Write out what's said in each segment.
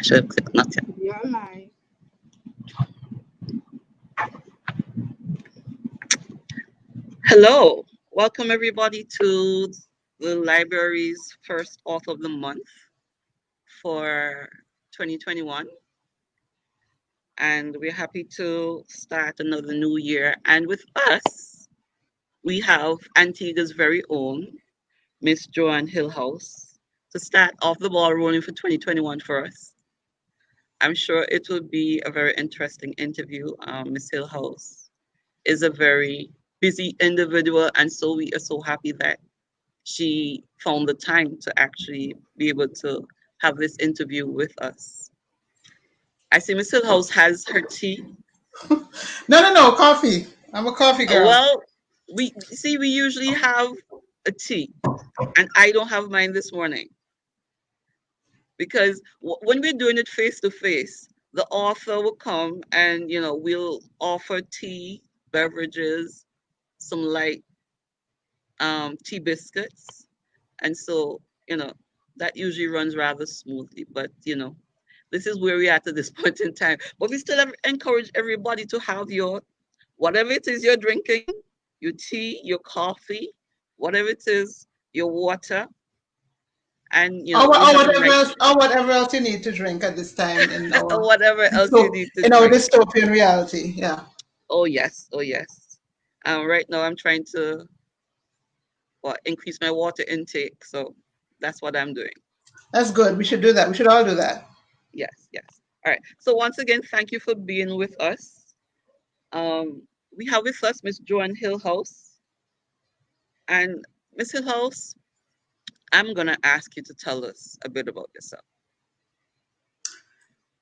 I should have clicked not yet. You're live. Hello, welcome everybody to the library's first author of the month for 2021. And we're happy to start another new year. And with us, we have Antigua's very own Miss Joanne Hillhouse to start off the ball rolling for 2021 for us. I'm sure it will be a very interesting interview. Miss Hillhouse is a very busy individual, and so we are so happy that she found the time to actually be able to have this interview with us. I see Miss Hillhouse has her tea. No, coffee. I'm a coffee girl. Well, we see we usually have a tea, and I don't have mine this morning because when we're doing it face to face, the author will come and we'll offer tea, beverages, some light tea biscuits, and so that usually runs rather smoothly. But this is where we are at this point in time. But we still encourage everybody to have your whatever it is you're drinking, your tea, your coffee, whatever it is, your water, and Or, we or have a whatever nice else, or whatever else you need to drink at this time in our whatever else you need to in our drink. dystopian reality. Yeah. Oh yes, oh yes. Right now I'm trying to increase my water intake, so that's what I'm doing. That's good. We should do that. We should all do that. Yes, yes. All right. So once again, thank you for being with us. We have with us Miss Joanne Hillhouse. And Miss Hillhouse, I'm gonna ask you to tell us a bit about yourself.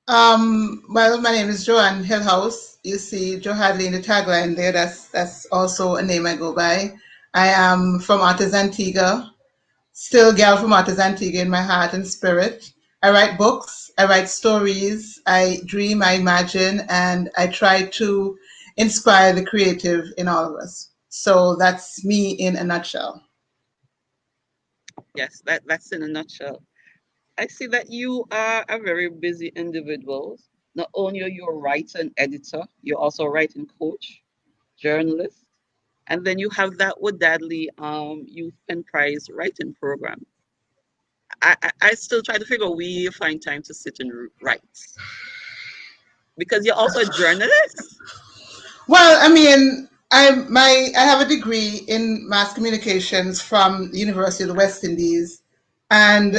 Well, my name is Joanne Hillhouse. You see Joe Hadley in the tagline there. That's also a name I go by. I am from Artes Antigua, still gal from Artes Antigua in my heart and spirit. I write books, I write stories, I dream, I imagine, and I try to inspire the creative in all of us. So that's me in a nutshell. Yes, that's in a nutshell. I see that you are a very busy individual. Not only are you a writer and editor, you're also a writing coach, journalist, and then you have that Wadadley Youth Pen Prize writing program. I still try to figure out where you find time to sit and write because you're also a journalist. Well, I mean, I have a degree in mass communications from the University of the West Indies, and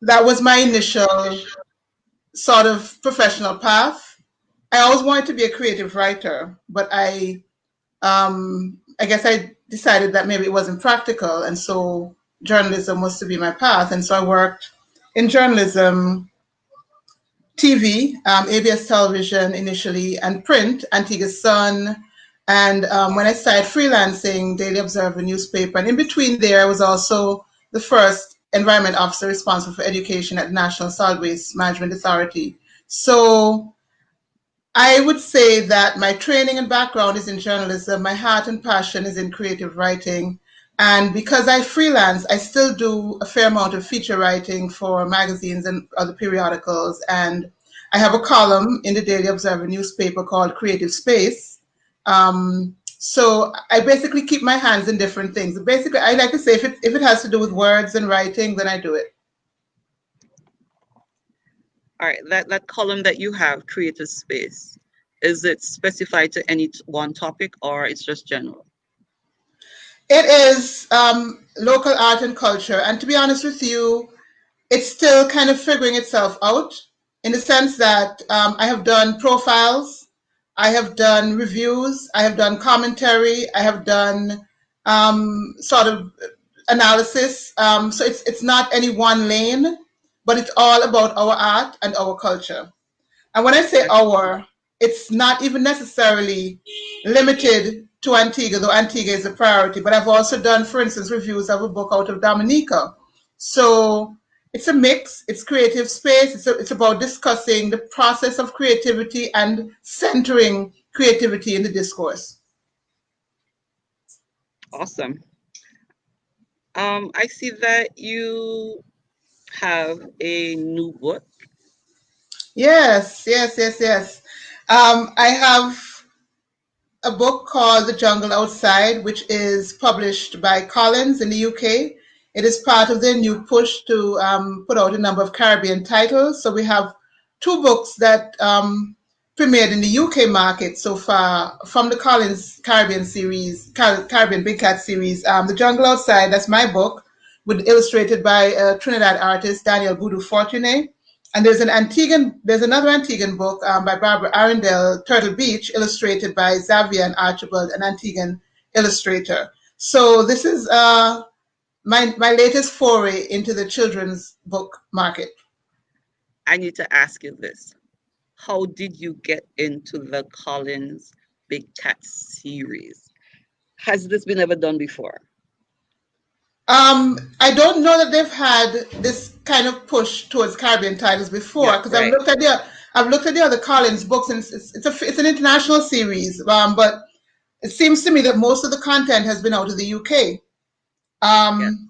that was my initial sort of professional path. I always wanted to be a creative writer, but I guess I decided that maybe it wasn't practical, and so journalism was to be my path. And so I worked in journalism, TV, ABS television initially, and print, Antigua Sun. And when I started freelancing, Daily Observer newspaper. And in between there, I was also the first environment officer responsible for education at the National Solid Waste Management Authority. So I would say that my training and background is in journalism. My heart and passion is in creative writing. And because I freelance, I still do a fair amount of feature writing for magazines and other periodicals. And I have a column in the Daily Observer newspaper called Creative Space. So I basically keep my hands in different things. Basically, I like to say if it has to do with words and writing, then I do it. All right, that column that you have, Creative Space, is it specified to any one topic or it's just general? It is local art and culture. And to be honest with you, it's still kind of figuring itself out in the sense that I have done profiles, I have done reviews, I have done commentary, I have done sort of analysis. So it's not any one lane, but it's all about our art and our culture. And when I say our, it's not even necessarily limited to Antigua, though Antigua is a priority, but I've also done, for instance, reviews of a book out of Dominica. So it's a mix, it's creative space, it's about discussing the process of creativity and centering creativity in the discourse. Awesome. I see that you have a new book. Yes, yes, yes, yes. I have a book called The Jungle Outside, which is published by Collins in the UK. It is part of their new push to put out a number of Caribbean titles. So we have two books that premiered in the UK market so far from the Collins Caribbean series, Caribbean Big Cat series. The Jungle Outside, that's my book, with illustrated by Trinidad artist Daniel Boudou Fortuné. And there's another Antiguan book by Barbara Arundel, Turtle Beach, illustrated by Xavier and Archibald, an Antiguan illustrator. So this is my latest foray into the children's book market. I need to ask you this. How did you get into the Collins Big Cat series? Has this been ever done before? I don't know that they've had this kind of push towards Caribbean titles before, Yeah, because right. I've looked at the other Collins books, and it's an international series, but it seems to me that most of the content has been out of the UK. Yeah. Um,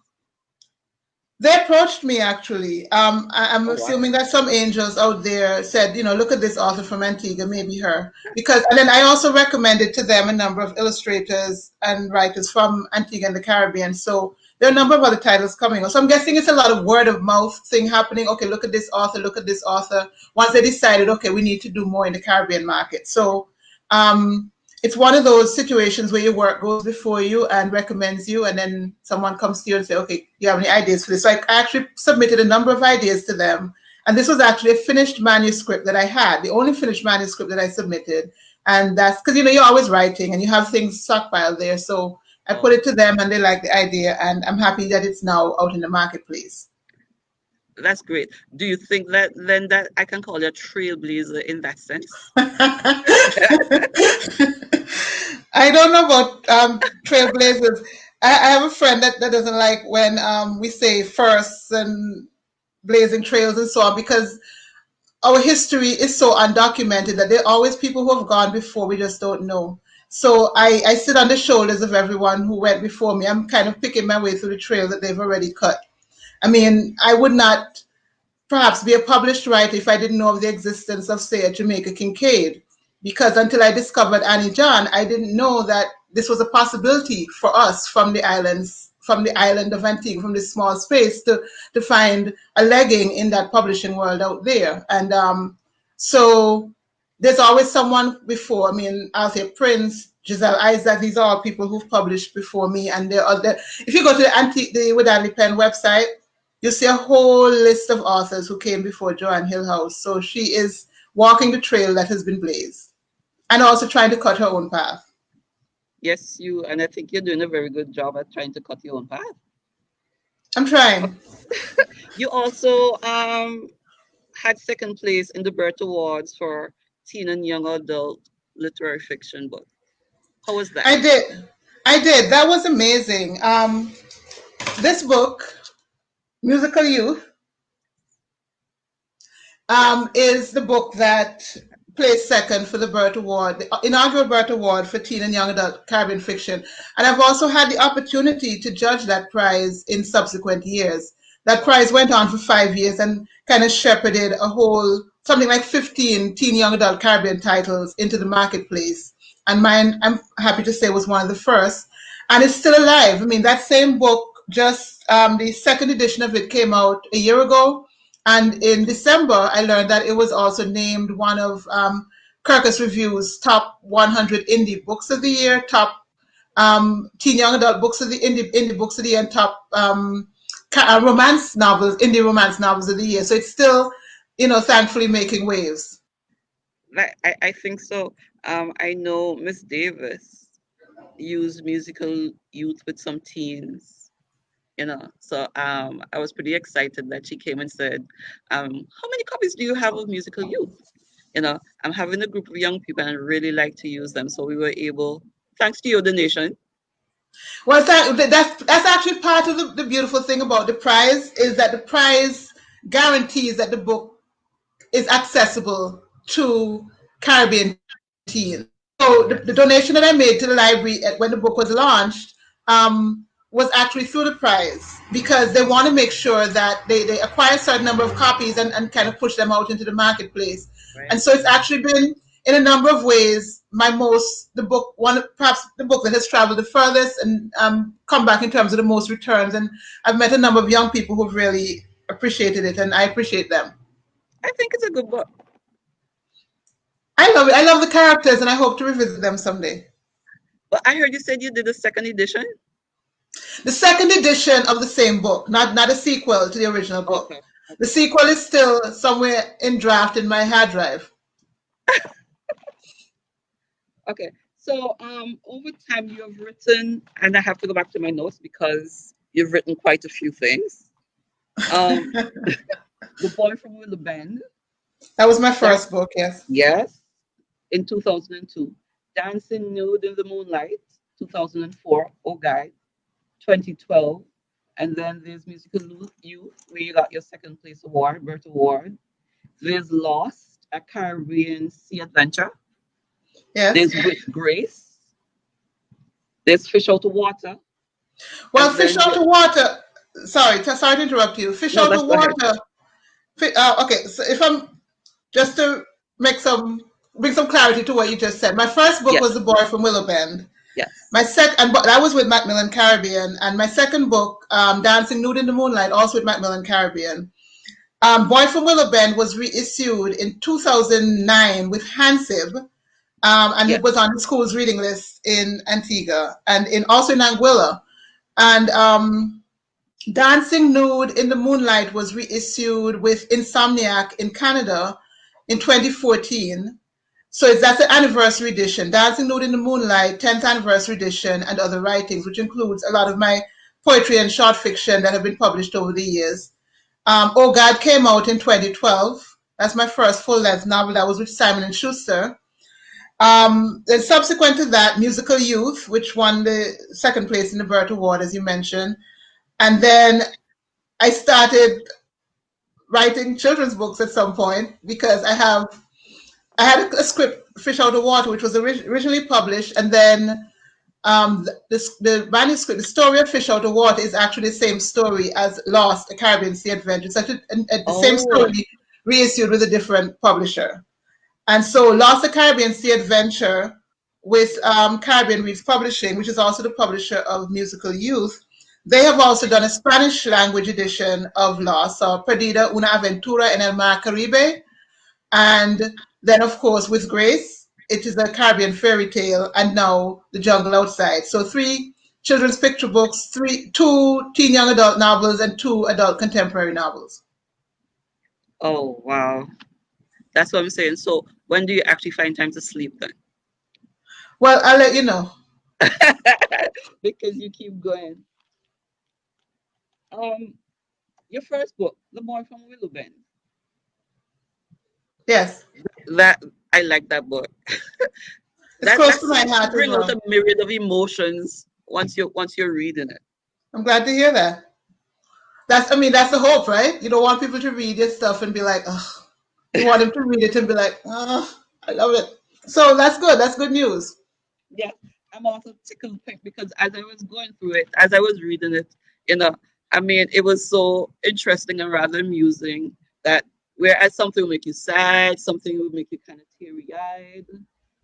They approached me actually. I'm Oh, wow. assuming that some angels out there said, look at this author from Antigua, maybe her. And then I also recommended to them a number of illustrators and writers from Antigua and the Caribbean. So there are a number of other titles coming up. So I'm guessing it's a lot of word of mouth thing happening. Okay, look at this author, look at this author. Once they decided, okay, we need to do more in the Caribbean market. So um, it's one of those situations where your work goes before you and recommends you, and then someone comes to you and say, "Okay, do you have any ideas for this?" So I actually submitted a number of ideas to them, and this was actually a finished manuscript that I had, the only finished manuscript that I submitted, and that's because you're always writing and you have things stockpiled there. So I put Oh, it to them, and they like the idea, and I'm happy that it's now out in the marketplace. that's great. Do you think that then that I can call you a trailblazer in that sense? I don't know about trailblazers. I have a friend that doesn't like when we say firsts and blazing trails and so on, because our history is so undocumented that there are always people who have gone before, we just don't know. So I sit on the shoulders of everyone who went before me. I'm kind of picking my way through the trail that they've already cut. I mean, I would not perhaps be a published writer if I didn't know of the existence of, say, a Jamaica Kincaid. Because until I discovered Annie John, I didn't know that this was a possibility for us from the islands, from the island of Antigua, from this small space, to find a legging in that publishing world out there. And so there's always someone before. I mean, I'll say Prince, Giselle Isaac, these are all people who've published before me. And there are, if you go to the Wadali Pen website, you see a whole list of authors who came before Joanne Hillhouse. So she is walking the trail that has been blazed and also trying to cut her own path. Yes, you, and I think you're doing a very good job at trying to cut your own path. I'm Uh, trying. You also had second place in the Burt Awards for teen and young adult literary fiction book. How was that? I did. I did. That was amazing. This book, Musical Youth, Yeah. is the book that placed second for the Burt Award, the inaugural Burt Award for teen and young adult Caribbean fiction. And I've also had the opportunity to judge that prize in subsequent years. That Wow. prize went on for 5 years and kind of shepherded a whole, something like 15 teen young adult Caribbean titles into the marketplace. And mine, I'm happy to say, was one of the first. And it's still alive. I mean, that same book, just the second edition of it came out a year ago, and in December, I learned that it was also named one of Kirkus Review's top 100 indie books of the year, top teen young adult books of the indie books of the year, and top romance novels, indie romance novels of the year. So it's still, thankfully making waves. I think so. I know Miss Davis used musical youth with some teens, So I was pretty excited that she came and said, how many copies do you have of musical youth? I'm having a group of young people and I really like to use them. So we were able, thanks to your donation. Well, that's actually part of the beautiful thing about the prize is that the prize guarantees that the book is accessible to Caribbean teens. So the donation that I made to the library when the book was launched was actually through the prize because they want to make sure that they acquire a certain number of copies and kind of push them out into the marketplace. And Right. so it's actually been in a number of ways the book, perhaps the book that has traveled the furthest and come back in terms of the most returns. And I've met a number of young people who've really appreciated it, and I appreciate them. I think it's a good book. I love it. I love the characters, and I hope to revisit them someday. But I heard you said you did the second edition. The second edition of the same book, not a sequel to the original book. Okay. The Okay. sequel is still somewhere in draft in my hard drive. Okay. So, over time you have written, and I have to go back to my notes because you've written quite a few things. Um, The Boy from Willow Bend. That was my That first book, yes. yes, in 2002. Dancing Nude in the Moonlight, 2004. Oh, Guide, 2012. And then there's Musical Youth, where you got your second place award, Bert Award. There's Lost, a Caribbean sea adventure. Yes. There's With Grace. There's Fish Out of Water. Well, And Fish then, Out of Water. Sorry to interrupt you. Fish no, Out that's of go ahead. Water. Okay, so if I'm just to make some bring some clarity to what you just said. My first book was Yes, The Boy from Willow Bend. yes. My second, that was with Macmillan Caribbean, and my second book, Dancing Nude in the Moonlight, also with Macmillan Caribbean. Boy from Willow Bend was reissued in 2009 with Hansib, and it was Yes. on the school's reading list in Antigua and in also in Anguilla. And Dancing Nude in the Moonlight was reissued with Insomniac in Canada in 2014. That's the anniversary edition, Dancing Nude in the Moonlight, 10th anniversary edition, and other writings, which includes a lot of my poetry and short fiction that have been published over the years. Oh God came out in 2012. That's my first full-length novel. That was with Simon and Schuster. Then subsequent to that, Musical Youth, which won the second place in the Burt Award, as you mentioned. And then I started writing children's books at some point because I had a script, Fish Out of Water, which was originally published, and then the manuscript, the story of Fish Out of Water, is actually the same story as Lost, a Caribbean Sea Adventure. It's actually the same Oh, story reissued with a different publisher. And so Lost, a Caribbean Sea Adventure with Caribbean Reads Publishing, which is also the publisher of Musical Youth, they have also done a Spanish language edition of Lost, so Perdida una aventura en el mar Caribe, and then, of course, with Grace, it is a Caribbean fairy tale, and now The Jungle Outside. So three children's picture books, two teen young adult novels, and two adult contemporary novels. oh, wow. That's what I'm saying. So, when do you actually find time to sleep then? Well, I'll let you know. Because you keep going. Um, your first book, The Boy from Willow Bend. Yes, That I like that book. it's That close that to my seems to heart as bring out well. a myriad of emotions once you're reading it. I'm glad to hear that. That's the hope, right? You don't want people to read your stuff and be like, oh, you want them to read it and be like, oh, I love it. So that's good. That's good news. Yeah, I'm also tickled pink because as I was going through it, as I was reading it, you know, I mean, it was so interesting and rather amusing that whereas something will make you sad, something will make you kind of teary eyed,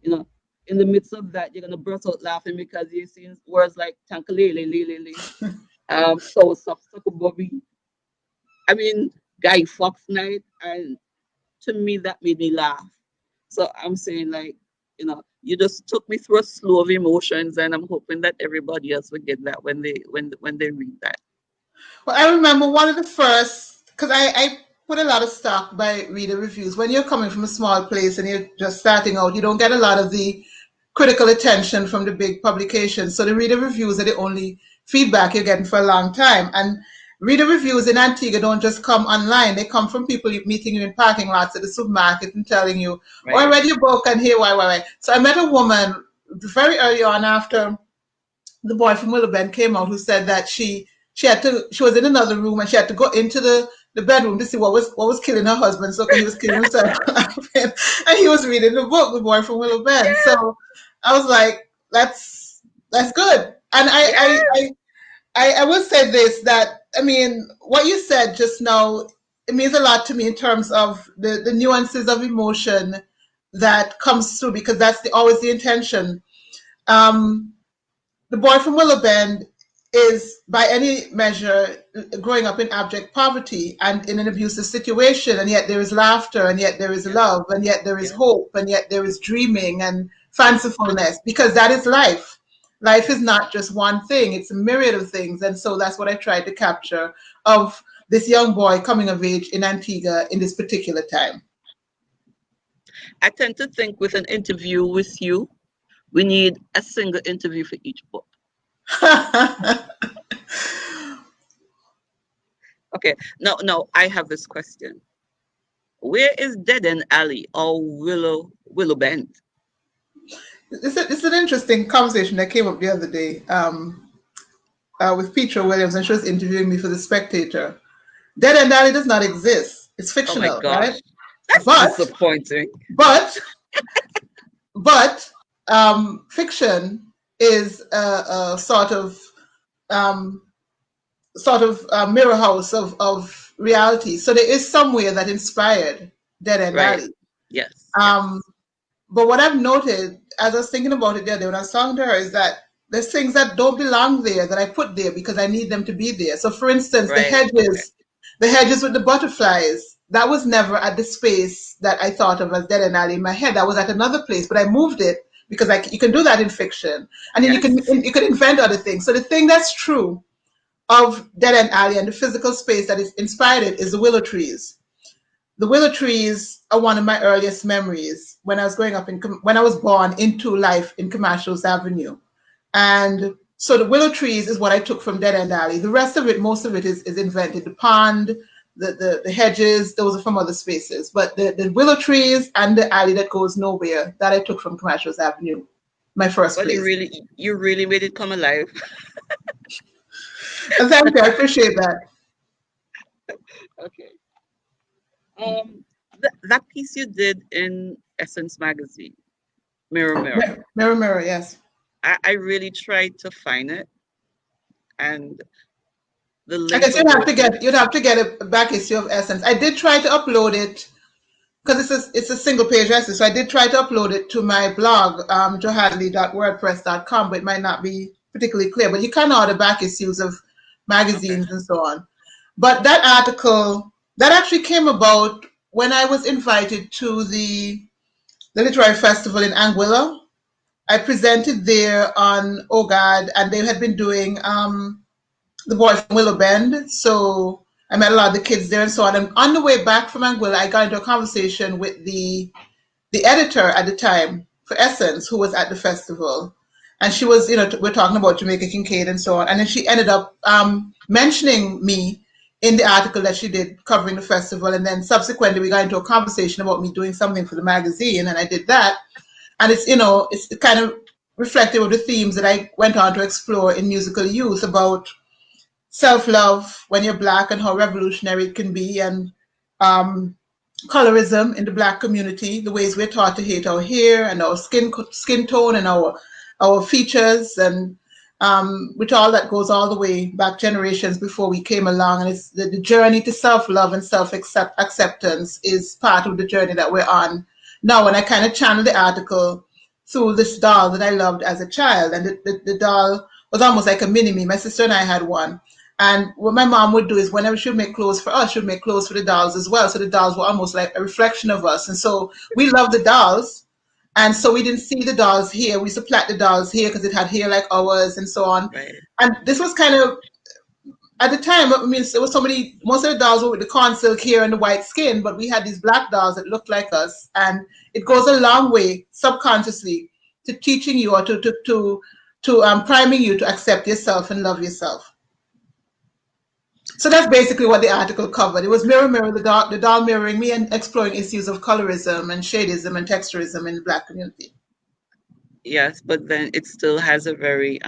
you know, in the midst of that, you're gonna burst out laughing because you're seeing words like tankalele, lele, so soft, sucker bobby. I mean, Guy Fox night, and to me that made me laugh. So I'm saying like, you just took me through a slew of emotions, and I'm hoping that everybody else will get that when they read that. Well, I remember one of the first, because I put a lot of stock by reader reviews. When you're coming from a small place and you're just starting out, you don't get a lot of the critical attention from the big publications. So the reader reviews are the only feedback you're getting for a long time. And reader reviews in Antigua don't just come online. They come from people meeting you in parking lots at the supermarket and telling you, oh, I Right. read your book and here, why. So I met a woman very early on after The Boy from Willowbend came out who said that she was in another room and she had to go into the bedroom to see what was killing her husband. So he was killing himself laughing, and he was reading the book, The Boy from Willowbend. Yeah. So I was like, that's good. And Yeah. I will say this, that I mean, what you said just now, it means a lot to me in terms of the nuances of emotion that comes through, because that's always the intention. Um, the boy from Willow Bend is, by any measure, growing up in abject poverty and in an abusive situation, and yet there is laughter, and yet there is Yes, love, and yet there is yes, hope, and yet there is dreaming and fancifulness, because that is life. Life is yes. not just one thing, it's a myriad of things. And so that's what I tried to capture of this young boy coming of age in Antigua in this particular time. I tend to think with an interview with you, we need a single interview for each book. Okay. No, I have this question. Where is Dead End Alley or Willow Bend? This is an interesting conversation that came up the other day with Petra Williams, and she was interviewing me for The Spectator. Dead and Alley does not exist. It's Oh my fictional, right? gosh. That's But disappointing. but but fiction is a um, mirror house of reality. So there is somewhere that inspired Dead End Right. Alley. Yes, Um, yes. but what I've noted as I was thinking about it the other day when I was talking to her is that there's things that don't belong there that I put there because I need them to be there. So, for instance, Right. Okay. the hedges with the butterflies, that was never at the space that I thought of as Dead and Alley in my head. That was at another place, but I moved it because you can do that in fiction, and then Yes. you can invent other things. So the thing that's true of Dead and Alley and the physical space that is inspired it is the willow trees. The willow trees are one of my earliest memories when I was growing up when I was born into life in Commercials Avenue. And so the willow trees is what I took from Dead End Alley. The rest of it, most of it is invented. The pond, the hedges, those are from other spaces. But the willow trees and the alley that goes nowhere, that I took from Commercials Avenue, my first Well, place. you really made it come alive. And thank you, I appreciate that. Okay. That piece you did in Essence magazine, Mirror Mirror. Mirror, mirror, yes. I really tried to find it, and the I link guess for both of you'd have to get a back issue of Essence. I did try to upload it because it's a single page essay. So I did try to upload it to my blog, johadley.wordpress.com, but it might not be particularly clear. But you can order back issues of okay. magazines and so on. But that article that actually came about when I was invited to the literary festival in Anguilla. I presented there on OGAD, and they had been doing the boy from Willow Bend. So I met a lot of the kids there and so on. And on the way back from Anguilla, I got into a conversation with the editor at the time for Essence, who was at the festival. And she was, we're talking about Jamaica Kincaid and so on. And then she ended up mentioning me in the article that she did covering the festival. And then subsequently, we got into a conversation about me doing something for the magazine, and I did that. And it's kind of reflective of the themes that I went on to explore in Musical Youth about self-love when you're black and how revolutionary it can be, and um, colorism in the black community, the ways we're taught to hate our hair and our skin tone and our features, and with all that goes all the way back generations before we came along. And it's the journey to self-love and self-acceptance is part of the journey that we're on now. And I kind of channeled the article through this doll that I loved as a child, and the doll was almost like a mini me. My sister and I had one. And what my mom would do is whenever she would make clothes for us, she would make clothes for the dolls as well. So the dolls were almost like a reflection of us. And so we loved the dolls. And so we didn't see the dolls here. We used to plait the dolls here because it had hair like ours and so on. Right. And this was kind of, at the time, I mean, there was so many, most of the dolls were with the corn silk hair and the white skin, but we had these black dolls that looked like us. And it goes a long way subconsciously to teaching you, or to priming you to accept yourself and love yourself. So that's basically what the article covered. It was Mirror Mirror, the doll mirroring me, and exploring issues of colorism and shadism and texturism in the black community. Yes, but then it still has a very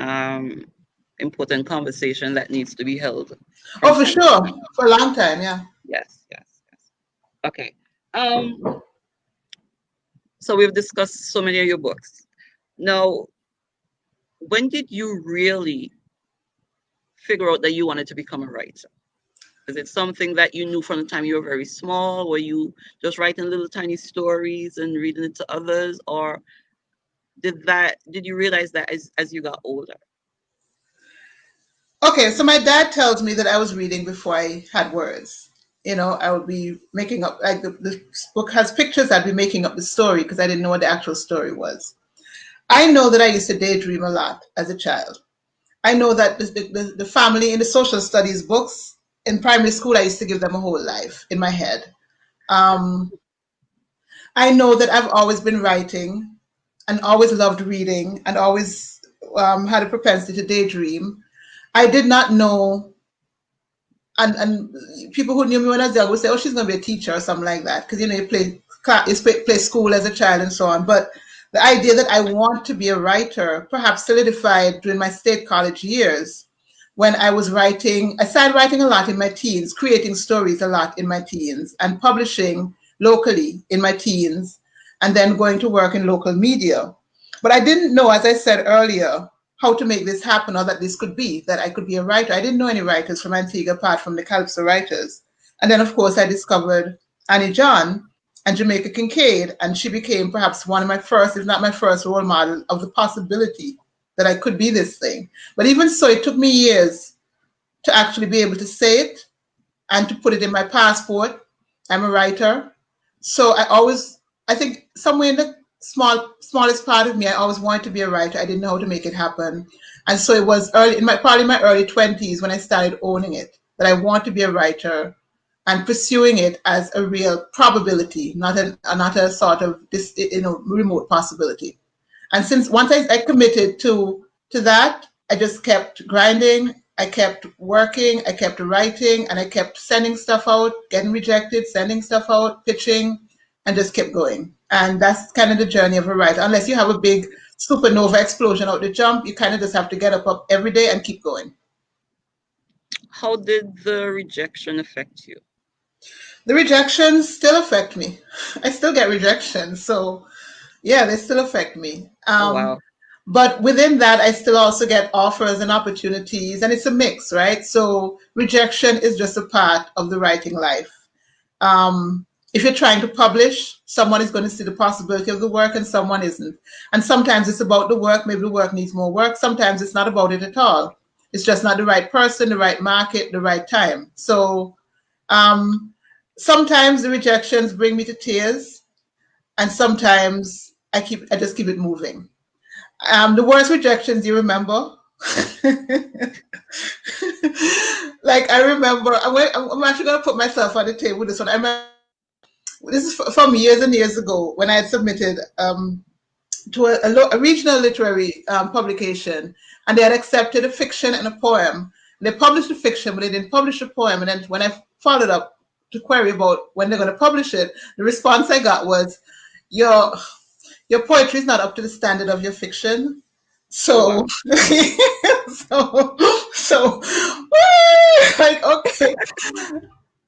important conversation that needs to be held Oh, from for time to sure. time. For a long time, yeah. Yes, yes, yes. Okay. So we've discussed so many of your books. Now, when did you really figure out that you wanted to become a writer? Is it something that you knew from the time you were very small? Were you just writing little tiny stories and reading it to others, or did you realize that as you got older? Okay, so my dad tells me that I was reading before I had words. I would be making up, like the book has pictures, I'd be making up the story because I didn't know what the actual story was. I know that I used to daydream a lot as a child. I know that the family in the social studies books in primary school, I used to give them a whole life in my head. Um, I know that I've always been writing and always loved reading and always had a propensity to daydream. I did not know, and people who knew me when I was young would say, "Oh, she's going to be a teacher or something like that," because you play school as a child and so on. But the idea that I want to be a writer perhaps solidified during my state college years when I was writing. I started writing a lot in my teens, creating stories a lot in my teens, and publishing locally in my teens, and then going to work in local media. But I didn't know, as I said earlier, how to make this happen or that this could be, that I could be a writer. I didn't know any writers from Antigua apart from the Calypso writers. And then, of course, I discovered Annie John and Jamaica Kincaid, and she became perhaps one of my first, if not my first, role model of the possibility that I could be this thing. But even so, it took me years to actually be able to say it and to put it in my passport. I'm a writer. So I think somewhere in the smallest part of me, I always wanted to be a writer. I didn't know how to make it happen. And so it was probably in my early 20s when I started owning it, that I want to be a writer and pursuing it as a real probability, not a sort of this, remote possibility. And since once I committed to that, I just kept grinding. I kept working. I kept writing, and I kept sending stuff out, getting rejected, sending stuff out, pitching, and just kept going. And that's kind of the journey of a writer. Unless you have a big supernova explosion out the jump, you kind of just have to get up every day and keep going. How did the rejection affect you? The rejections still affect me. I still get rejections, so yeah, they still affect me. Oh wow. But within that, I still also get offers and opportunities, and it's a mix, right? So rejection is just a part of the writing life. If you're trying to publish, someone is going to see the possibility of the work and someone isn't. And sometimes it's about the work, maybe the work needs more work. Sometimes it's not about it at all. It's just not the right person, the right market, the right time. So um, sometimes the rejections bring me to tears, and sometimes I just keep it moving. The worst rejections you remember? Like I remember, I'm actually gonna put myself on the table with this one. I remember this is from years and years ago when I had submitted to a regional literary publication, and they had accepted a fiction and a poem. They published the fiction, but they didn't publish the poem. And then when I followed up to query about when they're going to publish it, the response I got was, "Your your poetry is not up to the standard of your fiction." Oh So, wow. so, like, okay.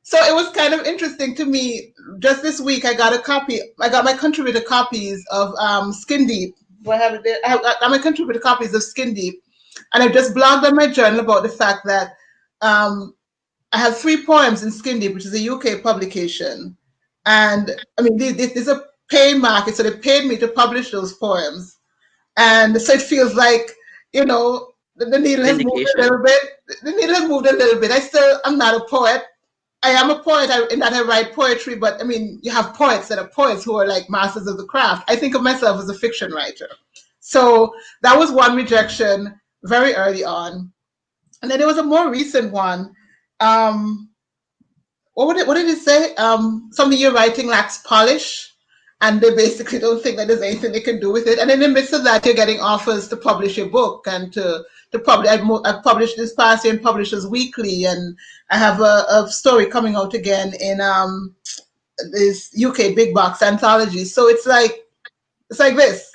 So it was kind of interesting to me. Just this week, I got a copy. I got my contributor copies of Skin Deep. Do I have it there? I got my contributor copies of Skin Deep, and I just blogged on my journal about the fact that I have 3 poems in Skin Deep, which is a UK publication, and I mean this is a paying market, so they paid me to publish those poems, and so it feels like the needle has moved a Vindication. little bit. The needle has moved a little bit. I'm not a poet. I am a poet in that I write poetry, but I mean, you have poets that are poets who are like masters of the craft. I think of myself as a fiction writer. So that was one rejection very early on. And then there was a more recent one. Um, what did it say? Some of your writing lacks polish, and they basically don't think that there's anything they can do with it. And in the midst of that, you're getting offers to publish your book and to publish. I've published this past year in Publishers Weekly, and I have a story coming out again in this UK big box anthology. So it's like this,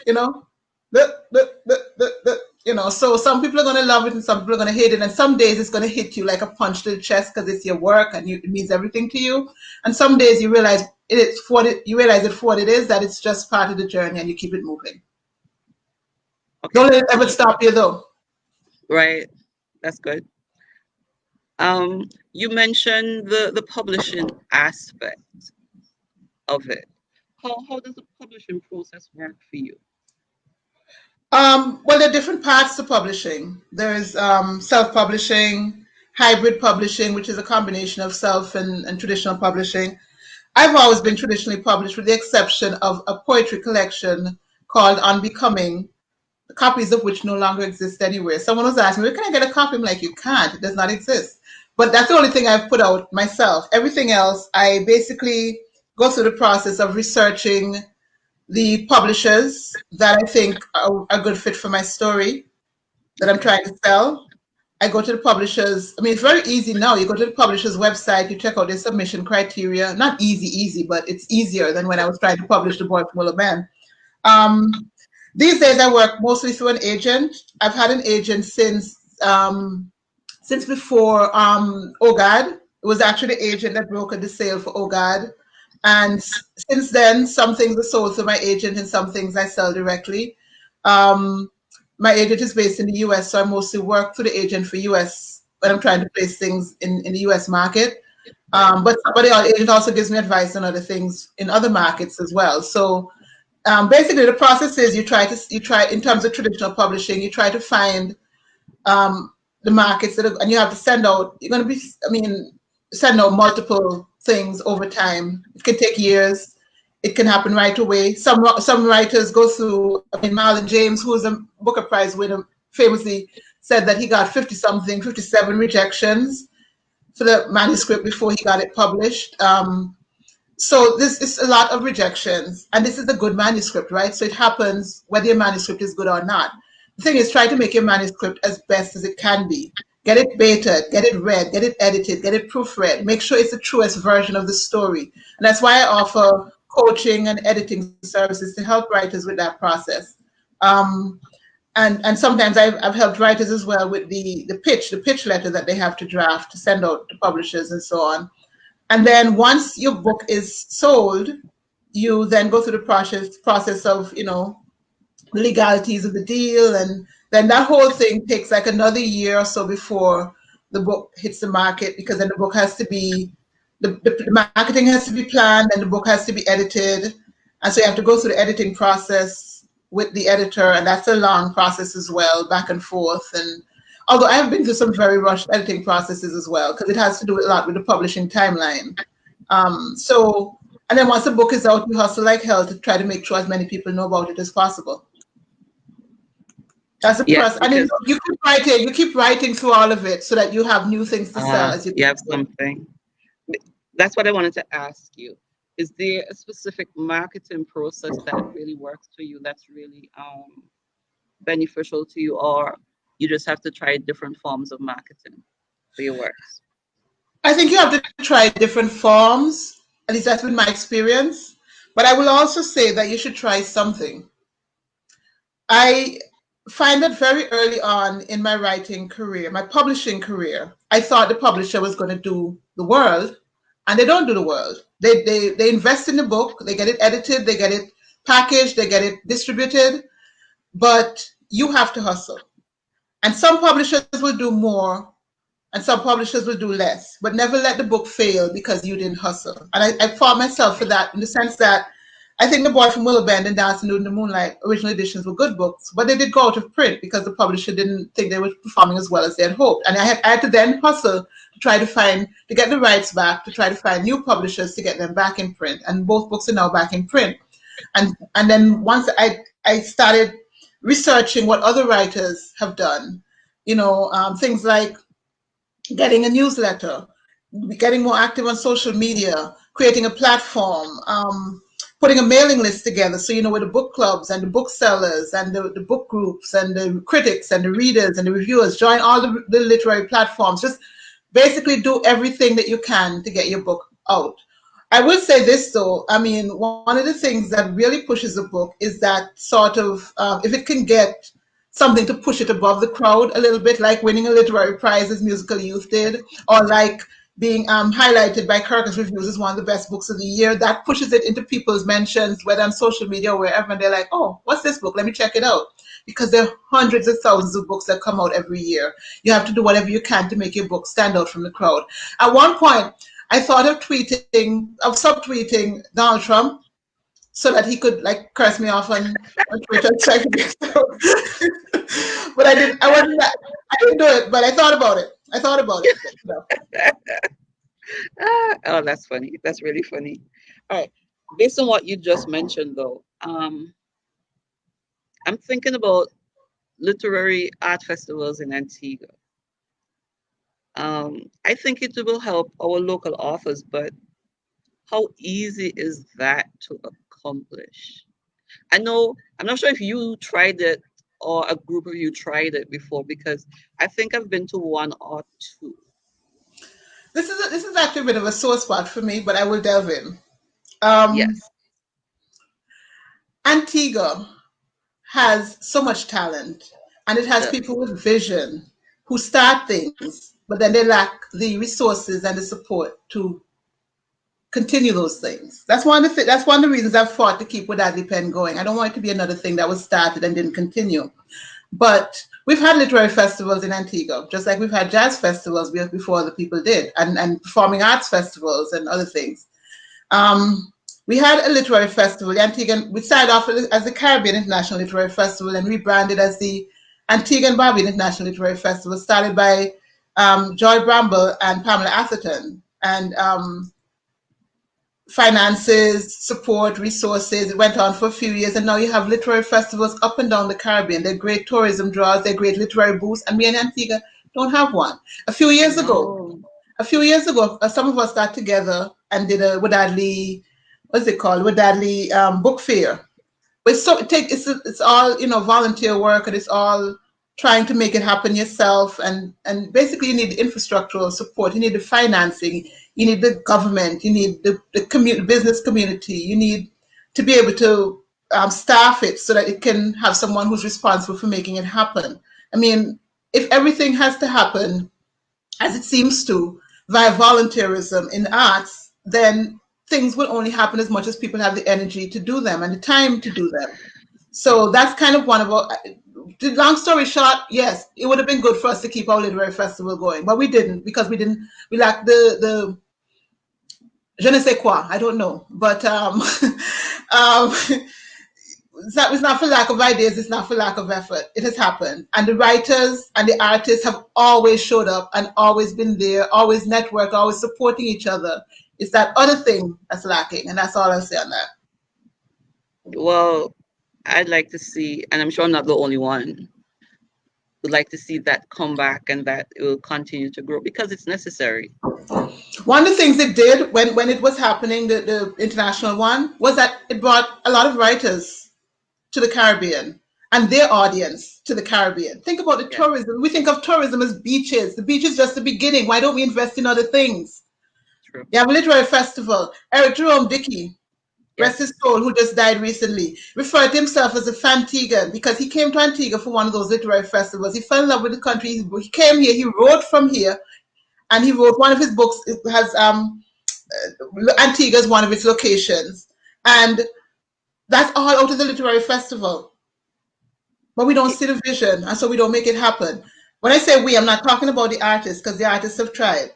so some people are going to love it and some people are going to hate it, and some days it's going to hit you like a punch to the chest because it's your work and it means everything to you, and some days you realize it for what it is, that it's just part of the journey and you keep it moving. Okay. Don't let it ever stop you though. Right. That's good. You mentioned the publishing aspect of it. How does the publishing process work for you? Well, there are different paths to publishing. There is self-publishing, hybrid publishing, which is a combination of self and traditional publishing. I've always been traditionally published, with the exception of a poetry collection called Unbecoming, copies of which no longer exist anywhere. Someone was asking me, where can I get a copy? I'm like, you can't. It does not exist. But that's the only thing I've put out myself. Everything else, I basically go through the process of researching the publishers that I think are a good fit for my story that I'm Okay. trying to sell. I go to the publishers. I mean, it's very easy now. You go to the publisher's website, you check out their submission criteria. Not easy, but it's easier than when I was trying to publish The Boy from Willow Bend. Um, these days, I work mostly through an agent. I've had an agent since before OGAD. It was actually the agent that brokered the sale for OGAD. And since then, some things are sold through my agent and some things I sell directly. Um, my agent is based in the US, so I mostly work through the agent for US when I'm trying to place things in the US market. Right. But the agent also gives me advice on other things in other markets as well. So basically, the process is you try in terms of traditional publishing, you try to find the markets that are, and you have to send out. You're going to be, I mean, send out multiple things over time. It can take years. It can happen right away. Some writers go through. I mean, Marlon James, who was a Booker Prize winner, famously said that he got 50 something, 57 rejections for the manuscript before he got it published. So this is a lot of rejections, and this is a good manuscript, right? So it happens whether your manuscript is good or not. The thing is, try to make your manuscript as best as it can be. Get it beta, get it read, get it edited, get it proofread. Make sure it's the truest version of the story. And that's why I offer coaching and editing services to help writers with that process. Um, and sometimes I've helped writers as well with the pitch letter that they have to draft to send out to publishers and so on. And then once your book is sold, you then go through the process of, the legalities of the deal, and then that whole thing takes like another year or so before the book hits the market, because then the book has to be the marketing has to be planned and the book has to be edited. And so you have to go through the editing process with the editor, and that's a long process as well, back and forth. And although I have been through some very rushed editing processes as well, because it has to do a lot with the publishing timeline. So, and then once the book is out, you hustle like hell to try to make sure as many people know about it as possible. That's a Yes, process. And then because you keep writing through all of it so that you have new things to sell as you you have go. something. That's what I wanted to ask you. Is there a specific marketing process that really works for you? That's really beneficial to you, or you just have to try different forms of marketing for your works? I think you have to try different forms. At least that's been my experience. But I will also say that you should try something. I find that very early on in my writing career, my publishing career, I thought the publisher was going to do the world, and they don't do the world. They invest in the book, they get it edited, they get it packaged, they get it distributed, but you have to hustle. And some publishers will do more and some publishers will do less, but never let the book fail because you didn't hustle. And I fought myself for that, in the sense that I think The Boy from Willow Bend and Dancing in the Moonlight original editions were good books, but they did go out of print because the publisher didn't think they were performing as well as they had hoped. And I had to then hustle to try to get the rights back, to try to find new publishers to get them back in print. And both books are now back in print. And then once I started researching what other writers have done, things like getting a newsletter, getting more active on social media, creating a platform, putting a mailing list together, so with the book clubs and the booksellers and the book groups and the critics and the readers and the reviewers, join all the literary platforms. Just basically do everything that you can to get your book out. I will say this though, I mean, one of the things that really pushes a book is that sort of, if it can get something to push it above the crowd a little bit, like winning a literary prize as Musical Youth did, or like being highlighted by Kirkus Reviews as one of the best books of the year. That pushes it into people's mentions, whether on social media or wherever, and they're like, oh, what's this book? Let me check it out. because there are hundreds of thousands of books that come out every year. You have to do whatever you can to make your book stand out from the crowd. At one point, I thought of subtweeting Donald Trump so that he could like curse me off on Twitter. But I didn't. I wasn't. I didn't do it. But I thought about it. I thought about it. Oh, that's funny. That's really funny. All right. Based on what you just mentioned, though, I'm thinking about literary art festivals in Antigua. I think it will help our local authors, but how easy is that to accomplish? I know, I'm not sure if you tried it or a group of you tried it before because I think I've been to one or two. This is actually a bit of a sore spot for me, but I will delve in. Um, Yes, Antigua has so much talent, and it it has does. people with vision who start things, but then they lack the resources and the support to continue those things. That's one of the reasons I've fought to keep Wadadli Pen going. I don't want it to be another thing that was started and didn't continue. But we've had literary festivals in Antigua, just like we've had jazz festivals before other people did, and performing arts festivals and other things. Um, we had a literary festival, the Antiguan. We started off as the Caribbean International Literary Festival and rebranded as the Antigua and Barbuda International Literary Festival, started by Joy Bramble and Pamela Atherton. And finances, support, resources. It went on for a few years, and now you have literary festivals up and down the Caribbean. They're great tourism draws, they're great literary booths, and me and Antigua don't have one. A few years ago, No, some of us got together and did a Wadadli, what's it called? Wadadli book fair. But it's all volunteer work, and it's all trying to make it happen yourself, and basically you need the infrastructural support, you need the financing, you need the government, you need the business community, you need to be able to staff it so that it can have someone who's responsible for making it happen. I mean, if everything has to happen as it seems to via volunteerism in arts, then things will only happen as much as people have the energy to do them and the time to do them. So that's kind of one of our. The long story short, yes, it would have been good for us to keep our literary festival going, but we didn't because we lacked the je ne sais quoi. I don't know, but um, it's not for lack of ideas. It's not for lack of effort. It has happened, and the writers and the artists have always showed up and always been there, always network, always supporting each other. It's that other thing that's lacking, and that's all I'll say on that. well, I'd like to see, and I'm sure I'm not the only one, would like to see that come back and that it will continue to grow because it's necessary. One of the things it did when it was happening, the international one, was that it brought a lot of writers to the Caribbean and their audience to the Caribbean. Think about the Yes, tourism. We think of tourism as beaches. The beach is just the beginning. Why don't we invest in other things? true. You have a literary festival. Eric Jerome Dickey, rest his Yes. soul, who just died recently, referred to himself as a Fantiguan because he came to Antigua for one of those literary festivals. He fell in love with the country. He came here. He wrote from here, and he wrote one of his books. It has Antigua as one of its locations, and that's all out of the literary festival. But we don't He, see the vision, and so we don't make it happen. When I say we, I'm not talking about the artists because the artists have tried.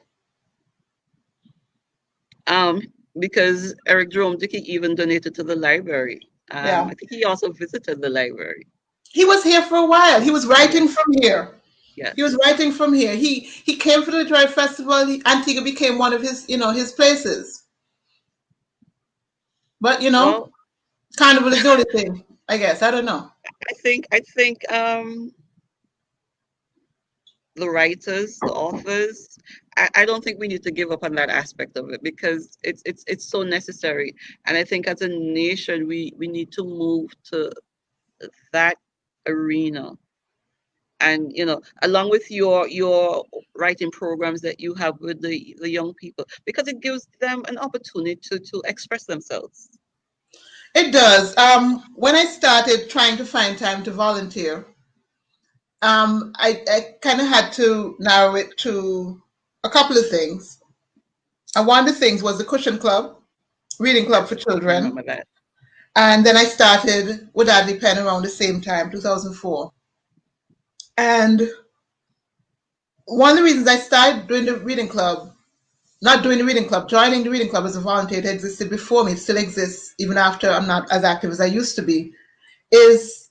um, because Eric Jerome Dickey even donated to the library. Yeah, I think he also visited the library. he was here for a while. He was writing Yes, from here. He was yes. writing from here. He came for the literary festival. Antigua became one of his places. But Well, carnival is the only thing. I guess I don't know. I think the writers, the authors, I don't think we need to give up on that aspect of it because it's so necessary. And I think as a nation we need to move to that arena. And along with your writing programs that you have with the young people, because it gives them an opportunity to express themselves. It does. When I started trying to find time to volunteer, I kind of had to narrow it to a couple of things. And one of the things was the Cushion Club, Reading Club Yes, for I Children. remember that. And then I started with Adley Pen around the same time, 2004. And one of the reasons I started doing the reading club, not doing the reading club, joining the reading club as a volunteer, it existed before me, it still exists, even after I'm not as active as I used to be, is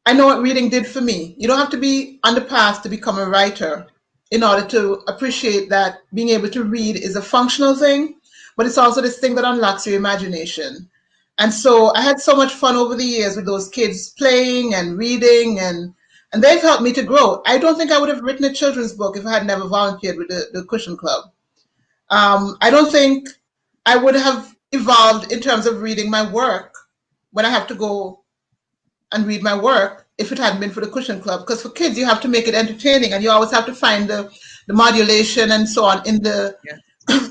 I know what reading did for me. You don't have to be on the path to become a writer in order to appreciate that being able to read is a functional thing, but it's also this thing that unlocks your imagination. And so I had so much fun over the years with those kids playing and reading, and they've helped me to grow. I don't think I would have written a children's book if I had never volunteered with the Cushion Club. I don't think I would have evolved in terms of reading my work when I have to go and read my work if it hadn't been for the Cushion Club. Because for kids, you have to make it entertaining, and you always have to find the modulation and so on in the Yeah.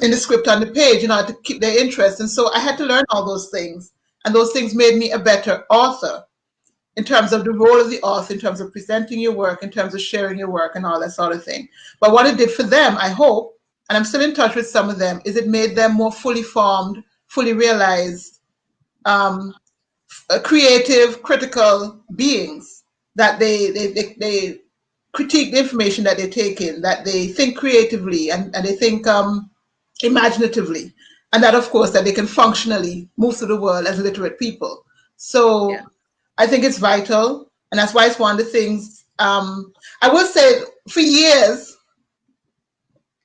in the script on the page in order to keep their interest. And so I had to learn all those things, and those things made me a better author in terms of the role of the author, in terms of presenting your work, in terms of sharing your work, and all that sort of thing. But what it did for them, I hope, and I'm still in touch with some of them, is it made them more fully formed, fully realized, um, creative, critical beings, that they critique the information that they take in, that they think creatively, and they think imaginatively, and that, of course, that they can functionally move through the world as literate people. Yeah. So I think it's vital, and that's why it's one of the things. I will say, for years,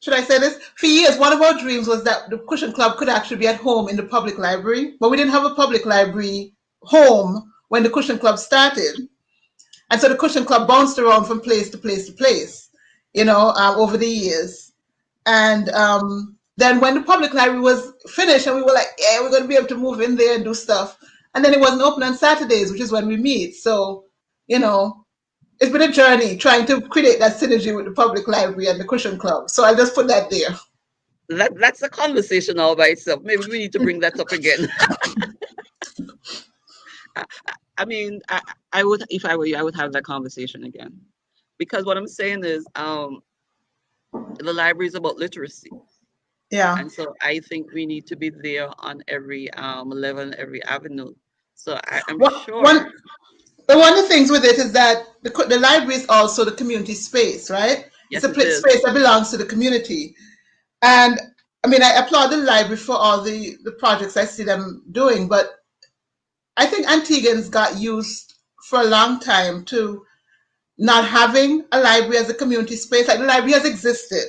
should I say this? For years, one of our dreams was that the Cushion Club could actually be at home in the public library, but we didn't have a public library home when the Cushion Club started. And so the Cushion Club bounced around from place to place to place, over the years. And then when the public library was finished, and we were like, yeah, we're going to be able to move in there and do stuff. And then it wasn't open on Saturdays, which is when we meet. So, it's been a journey trying to create that synergy with the public library and the Cushion Club. So I'll just put that there. That's a conversation all by itself. Maybe we need to bring that up again. I, I mean, I would, if I were you, I would have that conversation again, because what I'm saying is, the library is about literacy, Yeah. and so I think we need to be there on every level, every avenue. So I'm One, sure. one, but one of the things with it is that the library is also the community space, right? It's Yes, a it is. space that belongs to the community. And I mean, I applaud the library for all the projects I see them doing, but I think Antiguans got used for a long time to not having a library as a community space. Like, the library has existed,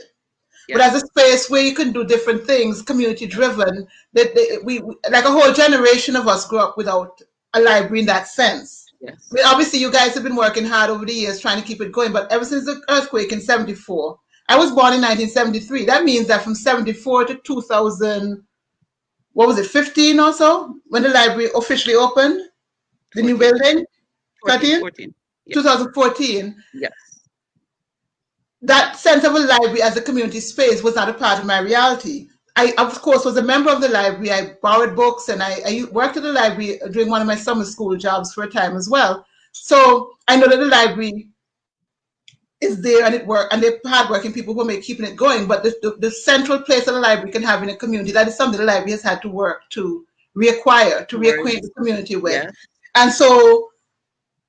but as Yes. a space where you can do different things, community driven. That we like a whole generation of us grew up without a library in that sense. I Yes. mean, obviously, you guys have been working hard over the years trying to keep it going, but ever since the earthquake in '74, I was born in 1973. That means that from '74 to 2000, what was it, 15 or so, when the library officially opened, the new 14. building, 14. 13, 14. Yes. 2014, Yes. that sense of a library as a community space was not a part of my reality. I, of course, was a member of the library. I borrowed books, and I worked at the library during one of my summer school jobs for a time as well. So I know that the library is there, and it work, and they're hardworking people who are keeping it going. But the central place that a library can have in a community, that is something the library has had to work to reacquire, to reacquaint the Towards. community with. Yes. And so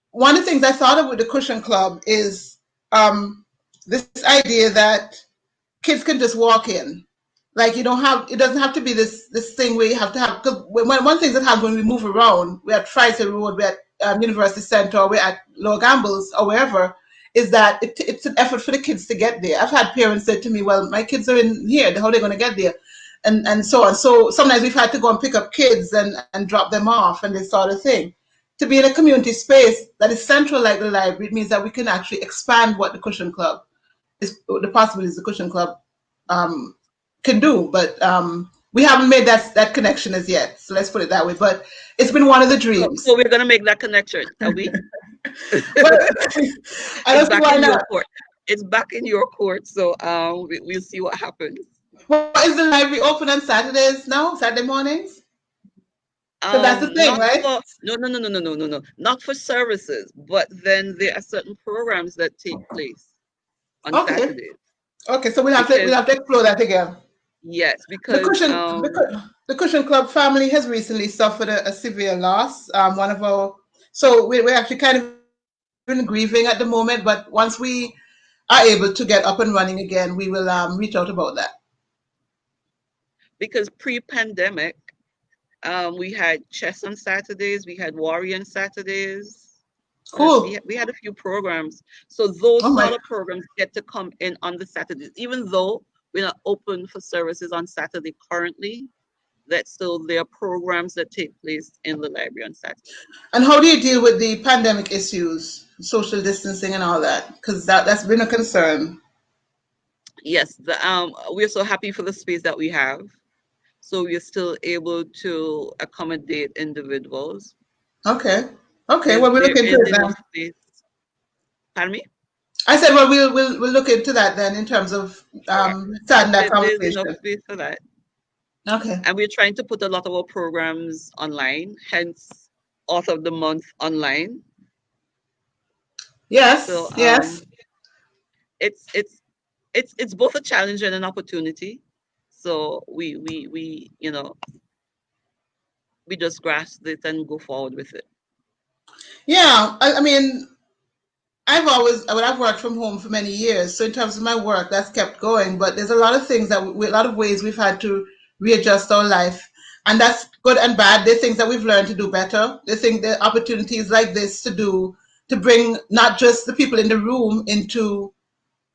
one of the things I thought of with the Cushion Club is this idea that kids can just walk in. Like, you don't have, it doesn't have to be this thing where you have to have, because one thing that happens when we move around, we're at Friday Road, we're at University Center, or we're at Lower Gambles, or wherever, is that it's an effort for the kids to get there. I've had parents say to me, well, my kids are in here, how are they going to get there? And so on. So sometimes we've had to go and pick up kids and drop them off and this sort of thing. To be in a community space that is central like the library, it means that we can actually expand what the Cushion Club is, the possibilities the Cushion Club um, can do. But we haven't made that connection as yet. So let's put it that way. But it's been one of the So dreams. we're gonna make that connection, are we? But I It's don't see back why in your not. court. It's back in your court. So we'll see what happens. Well, is the library open on Saturdays now? Saturday mornings? Because that's the thing, Not right? for no, not for services, but then there are certain programs that take place on Okay. Saturdays Okay. So we'll have to because explore that again. Yes, The because Cushion, the Cushion Club family has recently suffered a severe loss. One of our, so we're actually kind of in grieving at the moment, but once we are able to get up and running again, we will reach out about that. because pre-pandemic, we had chess on Saturdays, we had warrior on Saturdays. Cool. We had a few programs. So Oh those my, sort of programs get to come in on the Saturdays, even though we're not open for services on Saturday currently. That still there are programs that take place in the library on Saturday. and how do you deal with the pandemic issues, social distancing and all that? Because that's been a concern. Yes, we're so happy for the space that we have. So we're still able to accommodate individuals. Okay. Okay. Well, we'll There look into is it enough then. space. Pardon me? I said, well, we'll look into that then in terms of Correct. starting that There's enough conversation. space for that. Okay. And we're trying to put a lot of our programs online, hence Author of the Month online. So Yes. Yes. it's it's it's both a challenge and an opportunity. So we just grasp it and go forward with it. Yeah. I mean, I've worked from home for many years. So in terms of my work, that's kept going. But there's a lot of things a lot of ways we've had to readjust our life. And that's good and bad. There's things that we've learned to do better. There's things, there are opportunities like this to bring not just the people in the room into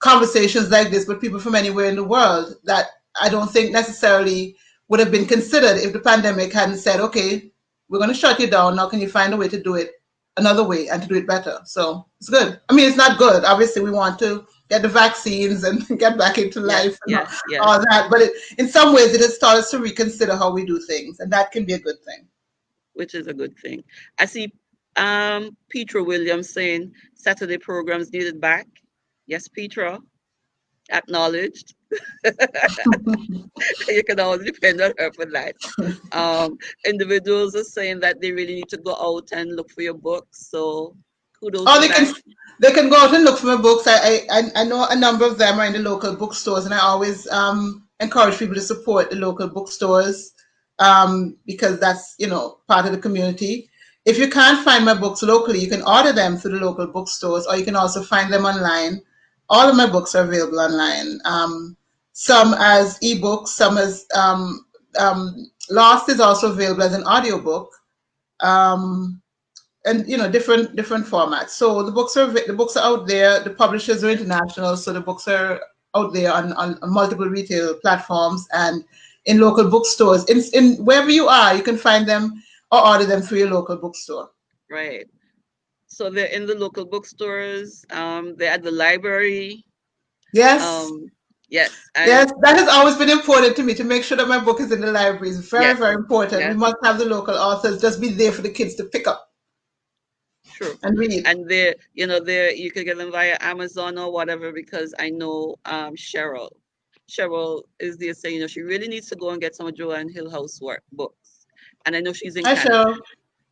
conversations like this with people from anywhere in the world that I don't think necessarily would have been considered if the pandemic hadn't said, okay, we're going to shut you down. Now, can you find a way to do it another way and to do it better? So it's good. I mean, it's not good. Obviously, we want to get the vaccines and get back into Yes, life and yes, yes, all that. But in some ways, it has taught us to reconsider how we do things. And that can be a good thing. which is a good thing. I see Petra Williams saying Saturday programs needed back. Yes, Petra, acknowledged. You can always depend on her for that. Individuals are saying that they really need to go out and look for your books. So kudos Or to that. they can go out and look for my books. I know a number of them are in the local bookstores, and I always encourage people to support the local bookstores because that's part of the community. If you can't find my books locally, you can order them through the local bookstores, or you can also find them online. All of my books are available online. Some as ebooks, some as Lost is also available as an audiobook. Um, and different formats. So the books are out there. The publishers are international, so the books are out there on multiple retail platforms and in local bookstores. In wherever you are, you can find them or order them through your local bookstore. Right. So they're in the local bookstores. They're at the library. Yes, Um, yes, and yes, that has always been important to me to make sure that my book is in the library. It's very, yes, very important. We yes, must have the local authors just be there for the kids to pick up true. and read. And they're you can get them via Amazon or whatever because I know Cheryl. Cheryl is there saying, she really needs to go and get some of Joanne Hill House work books. And I know she's in I Canada. shall.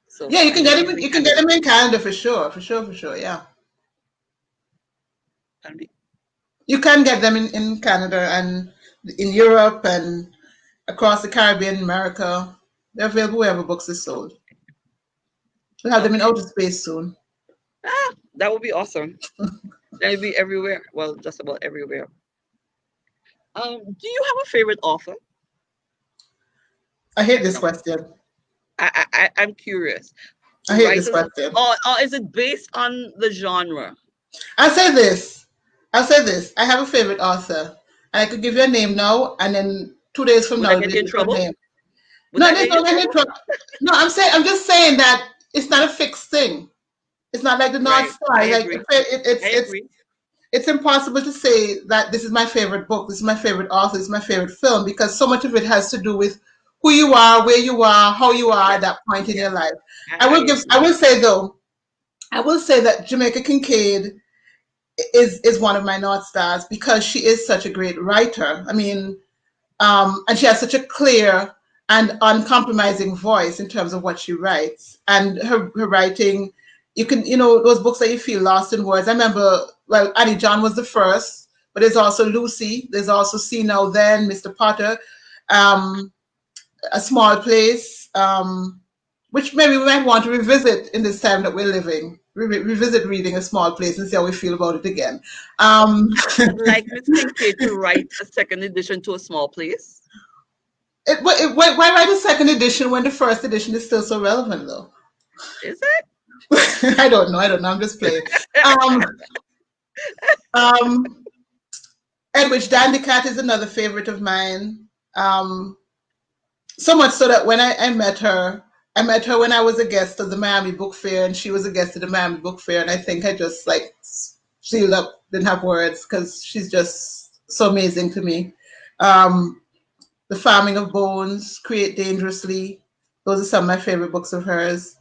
So Yeah, you I can know get she's them. in You can get Canada. them in Canada for sure, for sure, for sure. Yeah. Pardon me. You can get them in Canada and in Europe and across the Caribbean, America. They're available wherever books are sold. We'll have them in Okay. outer space soon. That would be awesome. That would be everywhere. Well, just about everywhere. Do you have a favorite author? I hate this No. question. I'm curious. I hate this Writers, question. or is it based on the genre? I'll say this. I'll say this. I have a favorite author. And I could give you a name now, and then 2 days from Would now, I it'll be get a you in different trouble? name. Would No, I there's get you no in any trouble? trouble. No, I'm just saying that it's not a fixed thing. It's not like the North Right. Star. I Like agree. I it's agree. it's impossible to say that this is my favorite book, this is my favorite author, this is my favorite film, because so much of it has to do with who you are, where you are, how you are at Yes. that point in your Yes. life. I I agree. will say though, I will say that Jamaica Kincaid is one of my North Stars because she is such a great writer. I mean, and she has such a clear and uncompromising voice in terms of what she writes. And her writing, those books that you feel lost in words. I remember, well, Annie John was the first. but there's also Lucy. There's also See Now Then, Mr. Potter, um, A Small Place, which maybe we might want to revisit in this time that we're living. Revisit reading A Small Place and see how we feel about it again. Um, I'd like Miss Kincaid to write a second edition to A Small Place. why write a second edition when the first edition is still so relevant, though? Is it? I don't know. I don't know. I'm just playing. Um, um, Edwidge Dandicat is another favorite of mine. So much so that when I I met her when I was a guest of the Miami Book Fair, and she was a guest of the Miami Book Fair, and I think I just like sealed up, didn't have words because she's just so amazing to me. Um, The Farming of Bones, Create Dangerously. Those are some of my favorite books of hers.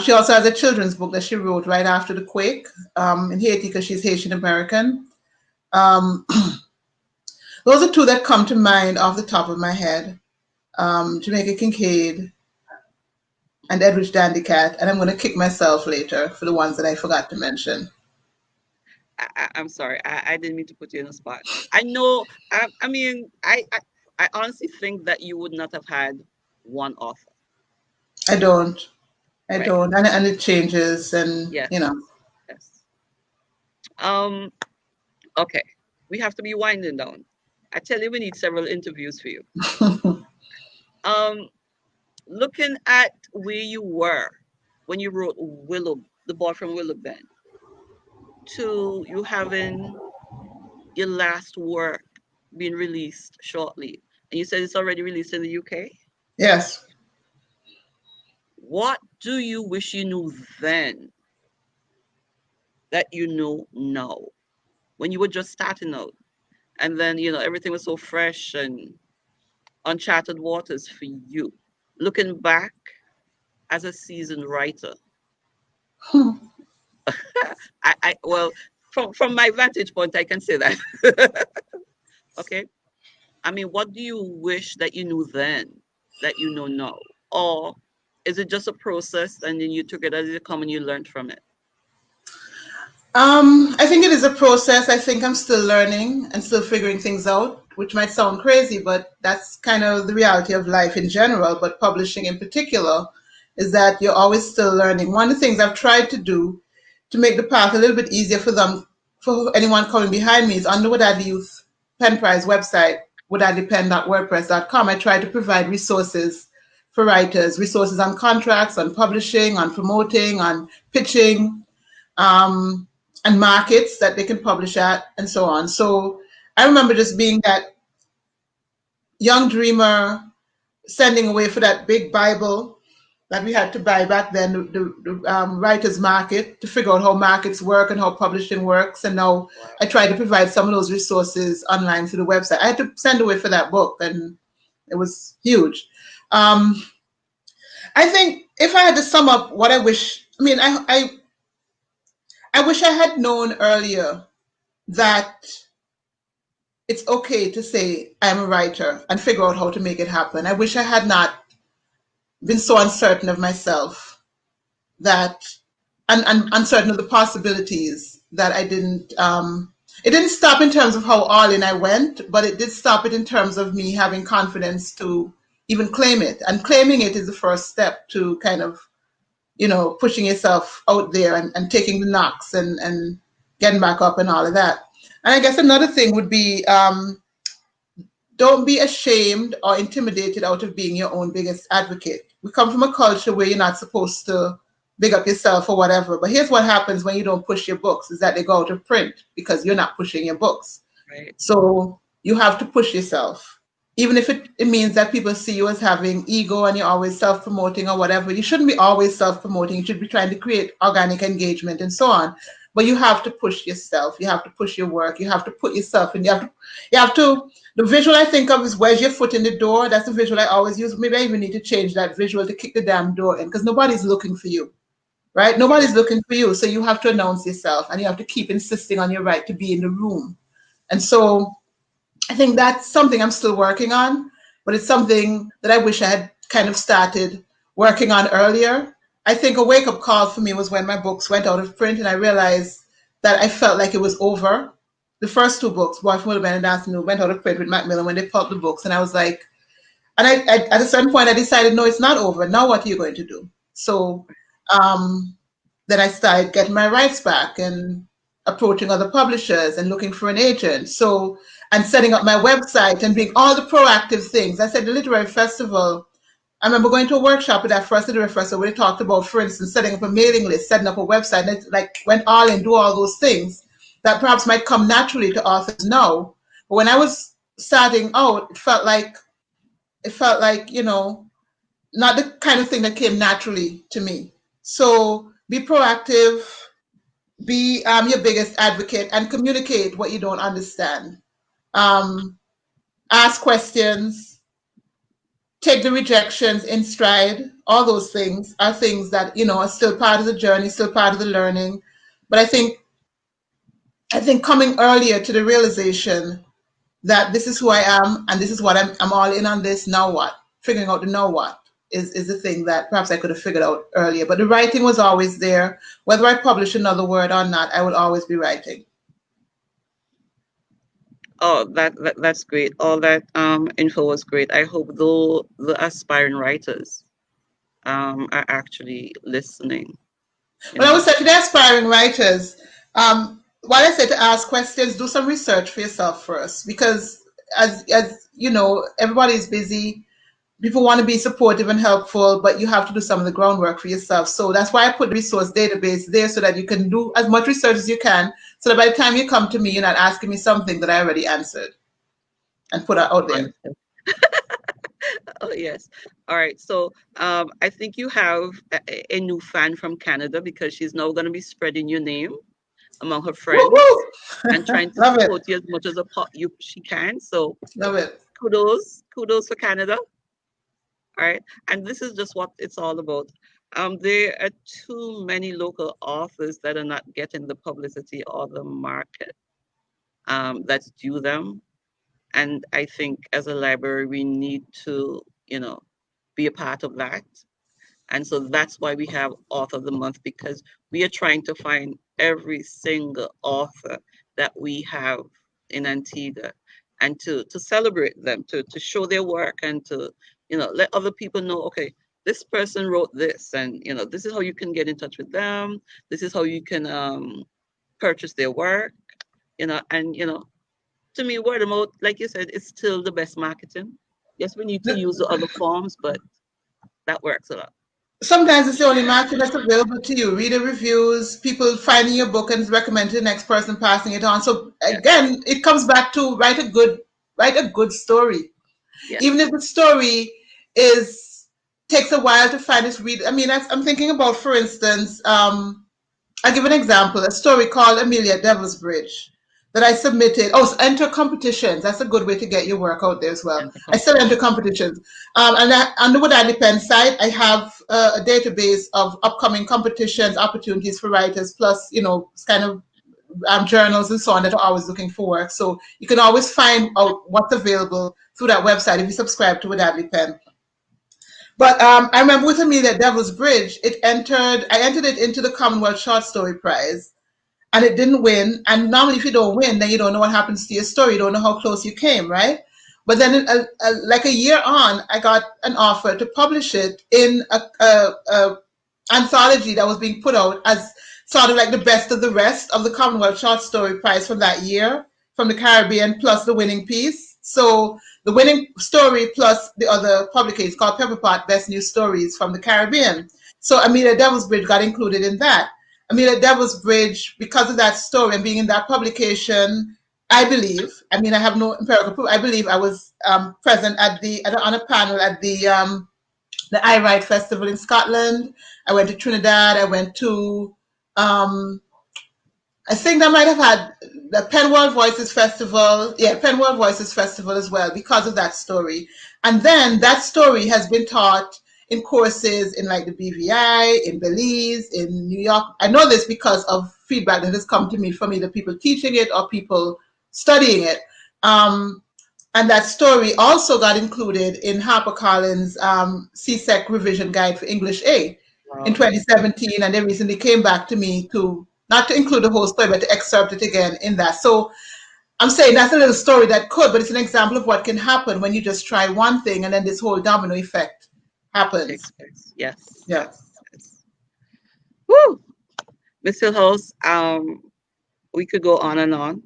She also has a children's book that she wrote right after the quake in Haiti because she's Haitian American. Um, those are two that come to mind off the top of my head. Jamaica Kincaid and Edwidge Dandicat, and I'm going to kick myself later for the ones that I forgot to mention. I'm sorry. I didn't mean to put you in a spot. I know. I mean, I honestly think that you would not have had one author, I don't. I right? don't. And it changes, and, Yes. you know. Yes. Um. Okay. We have to be winding down. I tell you, we need several interviews for you. Um. Looking at where you were when you wrote Willow, the boy from Willow Bend, to you having your last work being released shortly, and you said it's already released in the UK. Yes. What do you wish you knew then that you know now when you were just starting out? And then, everything was so fresh and uncharted waters for you. Looking back as a seasoned writer, well, from my vantage point, I can say that. Okay. I mean, what do you wish that you knew then that you know now? Or is it just a process and then you took it as it come and you learned from it? I think it is a process. I think I'm still learning and still figuring things out, which might sound crazy, but that's kind of the reality of life in general. But publishing in particular is that you're always still learning. One of the things I've tried to do to make the path a little bit easier for them, for anyone coming behind me, is on the Wadadli Youth Pen Prize website, wadadlipen.wordpress.com. I try to provide resources for writers, resources on contracts, on publishing, on promoting, on pitching, um, and markets that they can publish at, and so on. So I remember just being that young dreamer, sending away for that big Bible that we had to buy back then, the writer's market, to figure out how markets work and how publishing works. And now Wow. I try to provide some of those resources online through the website. I had to send away for that book, and it was huge. Um, I think if I had to sum up what I wish, I mean, I wish I had known earlier that it's okay to say I'm a writer and figure out how to make it happen. I wish I had not been so uncertain of myself that and uncertain of the possibilities that I didn't it didn't stop in terms of how all in I went, but it did stop it in terms of me having confidence to even claim it. And claiming it is the first step to kind of, pushing yourself out there and taking the knocks and getting back up and all of that. And I guess another thing would be don't be ashamed or intimidated out of being your own biggest advocate. We come from a culture where you're not supposed to big up yourself or whatever. But here's what happens when you don't push your books is that they go out of print because you're not pushing your books. Right. So you have to push yourself. Even if it means that people see you as having ego and you're always self-promoting or whatever. You shouldn't be always self-promoting. You should be trying to create organic engagement and so on. But you have to push yourself. You have to push your work. You have to put yourself in. You have to, the visual I think of is where's your foot in the door. That's the visual I always use. Maybe I even need to change that visual to kick the damn door in because nobody's looking for you, right? Nobody's looking for you. So you have to announce yourself and you have to keep insisting on your right to be in the room. And so I think that's something I'm still working on, but it's something that I wish I had kind of started working on earlier. I think a wake up call for me was when my books went out of print and I realized that I felt like it was over. the first two books, Boy from Wilburn and Dancing New, went out of print with Macmillan when they pulped the books, and I was like, and I at a certain point I decided, no, it's not over. Now what are you going to do? So um, then I started getting my rights back and approaching other publishers and looking for an agent. So and setting up my website and doing all the proactive things. I said the literary festival. I remember going to a workshop with that first literary festival where they talked about, for instance, setting up a mailing list, setting up a website, and it like went all in, do all those things that perhaps might come naturally to authors now. But when I was starting out, it felt like, not the kind of thing that came naturally to me. So be proactive, be your biggest advocate, and communicate what you don't understand. Um, ask questions, take the rejections in stride. All those things are things that are still part of the journey, still part of the learning. But I think coming earlier to the realization that this is who I am and this is what I'm all in on this. Now what? Figuring out the now what is the thing that perhaps I could have figured out earlier. But the writing was always there. Whether I publish another word or not, I will always be writing. Oh, that's great. All that info was great. I hope though the aspiring writers are actually listening, you Well, I would know. say to the aspiring writers, while I say to ask questions, do some research for yourself first, because as you know, everybody's busy. People want to be supportive and helpful, but you have to do some of the groundwork for yourself. So that's why I put the resource database there so that you can do as much research as you can, so that by the time you come to me, you're not asking me something that I already answered and put out there. Understood. Oh yes. All right. So I think you have a new fan from Canada because she's now going to be spreading your name among her Woo friends woo! and trying to Love it, support you as much as she can. So love it. kudos for Canada. All right. And this is just what it's all about. There are too many local authors that are not getting the publicity or the market that's due them. And I think as a library, we need to, be a part of that. And so that's why we have Author of the Month, because we are trying to find every single author that we have in Antigua and to celebrate them, to show their work and to, let other people know, okay, this person wrote this and, this is how you can get in touch with them. This is how you can purchase their work, and, to me, word of mouth, like you said, is still the best marketing. Yes, we need to use the other forms, but that works a lot. Sometimes it's the only market that's available to you. Reader reviews, people finding your book and recommending the next person passing it on. So Yeah. again, it comes back to write a good story. Even Yes. if the story is takes a while to find its reader. I mean, I'm thinking about, for instance, I'll give an example, a story called Amelia Devil's Bridge that I submitted. Oh, so enter competitions. That's a good way to get your work out there as well. And the I still enter competition. competitions. And on the Would I Depend site, I have a database of upcoming competitions, opportunities for writers, plus, it's kind of journals and so on that are always looking for work. So you can always find out what's available through that website if you subscribe to Would I Depend. But I remember with Amelia Devil's Bridge, I entered it into the Commonwealth Short Story Prize, and it didn't win. And normally, if you don't win, then you don't know what happens to your story. You don't know how close you came, right? But then, like a year on, I got an offer to publish it in a anthology that was being put out as sort of like the best of the rest of the Commonwealth Short Story Prize from that year, from the Caribbean, plus the winning piece. So the winning story plus the other publication called Pepper Pot Best New Stories from the Caribbean. So Amelia Devil's Bridge got included in that. Amelia Devil's Bridge, because of that story and being in that publication, I believe, I mean, I have no empirical proof, I believe I was present on a panel at the I Write Festival in Scotland. I went to Trinidad. I went to, I think I might have had the Penn World Voices Festival. Yeah, Penn World Voices Festival as well because of that story. And then that story has been taught in courses in like the BVI, in Belize, in New York. I know this because of feedback that has come to me from either people teaching it or people studying it. And that story also got included in HarperCollins' CSEC revision guide for English A in Wow. 2017. And they recently came back to me to not to include the whole story, but to excerpt it again in that. So I'm saying that's a little story that could, but it's an example of what can happen when you just try one thing and then this whole domino effect Takes happens. place. Yes, Yeah. yes, yes. Woo! Miss Hillhouse, we could go on,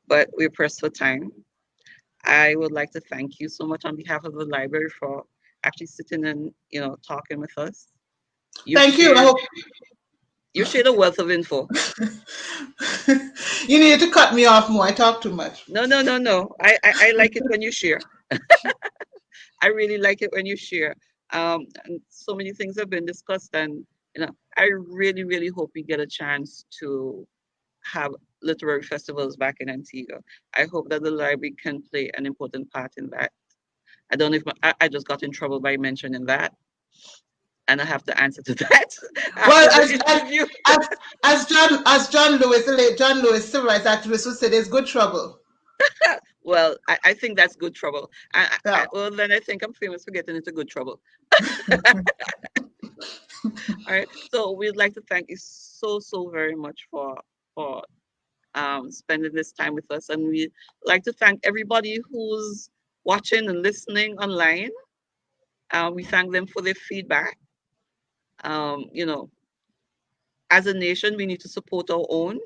but we're pressed for time. I would like to thank you so much on behalf of the library for actually sitting and talking with us. You've Thank you. I shared hope you shared a wealth of info. you needed to cut me off more. I talk too much. No, no, no, no. I like it when you share. I really like it when you share. And so many things have been discussed, and I really, really hope we get a chance to have literary festivals back in Antigua. I hope that the library can play an important part in that. I don't know if I just got in trouble by mentioning that, and I have to answer to that after Well, the interview. as as John Lewis, the late John Lewis, civil rights activist, would say, "There's good trouble." Well, I think that's good trouble. Yeah. Well, then I think I'm famous for getting into good trouble. All right. So we'd like to thank you so, so very much for spending this time with us. And we'd like to thank everybody who's watching and listening online. We thank them for their feedback. You know, as a nation, we need to support our own,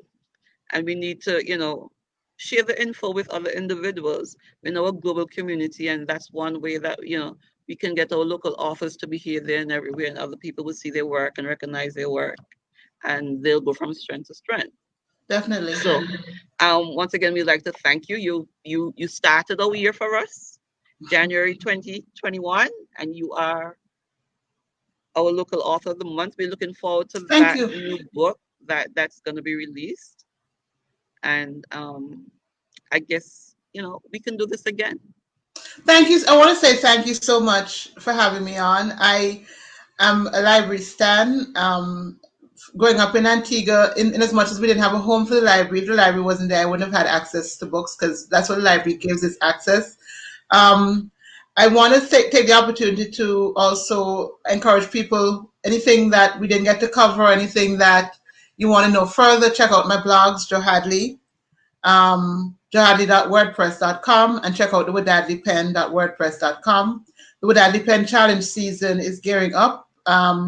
and we need to, share the info with other individuals in our global community. And that's one way that, we can get our local authors to be here, there, and everywhere, and other people will see their work and recognize their work, and they'll go from strength to strength. Definitely. So, once again, we'd like to thank you. You started our year for us, January 2021, and you are our local author of the month. We're looking forward to Thank that you. new book that's going to be released, and I guess we can do this again. Thank you. I want to say thank you so much for having me on. I am a library stan. Growing up in Antigua, in as much as we didn't have a home for the library, if the library wasn't there, I wouldn't have had access to books because that's what the library gives us access. Um, I want to take the opportunity to also encourage people, anything that we didn't get to cover, anything that you want to know further, check out my blogs, Joe Hadley, johadley.wordpress.com, and check out the wadadleypen.wordpress.com. The Wadadley Pen Challenge season is gearing up.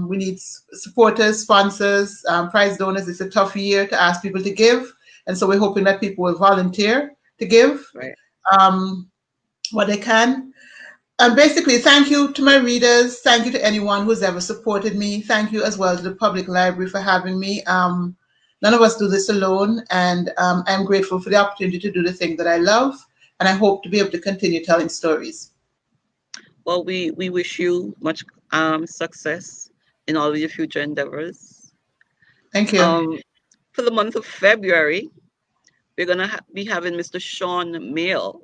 We need supporters, sponsors, prize donors. It's a tough year to ask people to give, and so we're hoping that people will volunteer to give Right. um, what they can. Basically, thank you to my readers. Thank you to anyone who's ever supported me. Thank you as well to the Public Library for having me. None of us do this alone, and I'm grateful for the opportunity to do the thing that I love, and I hope to be able to continue telling stories. Well, we wish you much success in all of your future endeavors. Thank you. Um, for the month of February, we're gonna be having Mr. Sean Mayo.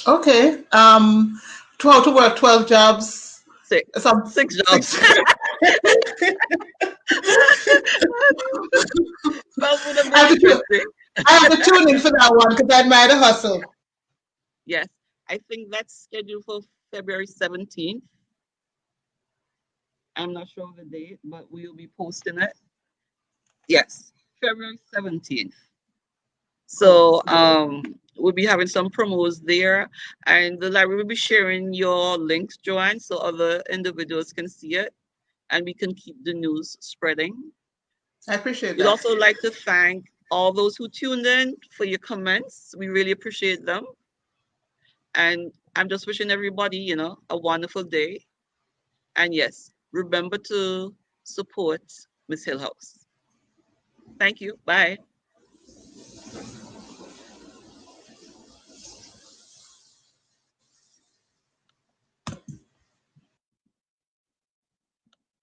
Okay. 12 to work, 12 jobs. Six, Some six jobs. six. Spells would have I been have to, interesting. I have to tune in for that one because I admire the hustle. Yes, I think that's scheduled for February 17th. I'm not sure of the date, but we'll be posting it. Yes, February 17th. Cool. So we'll be having some promos there, and the library will be sharing your links, Joanne, so other individuals can see it, and we can keep the news spreading. I appreciate We'd that. also like to thank all those who tuned in for your comments. We really appreciate them. And I'm just wishing everybody, a wonderful day. And yes, remember to support Miss Hillhouse. Thank you. Bye.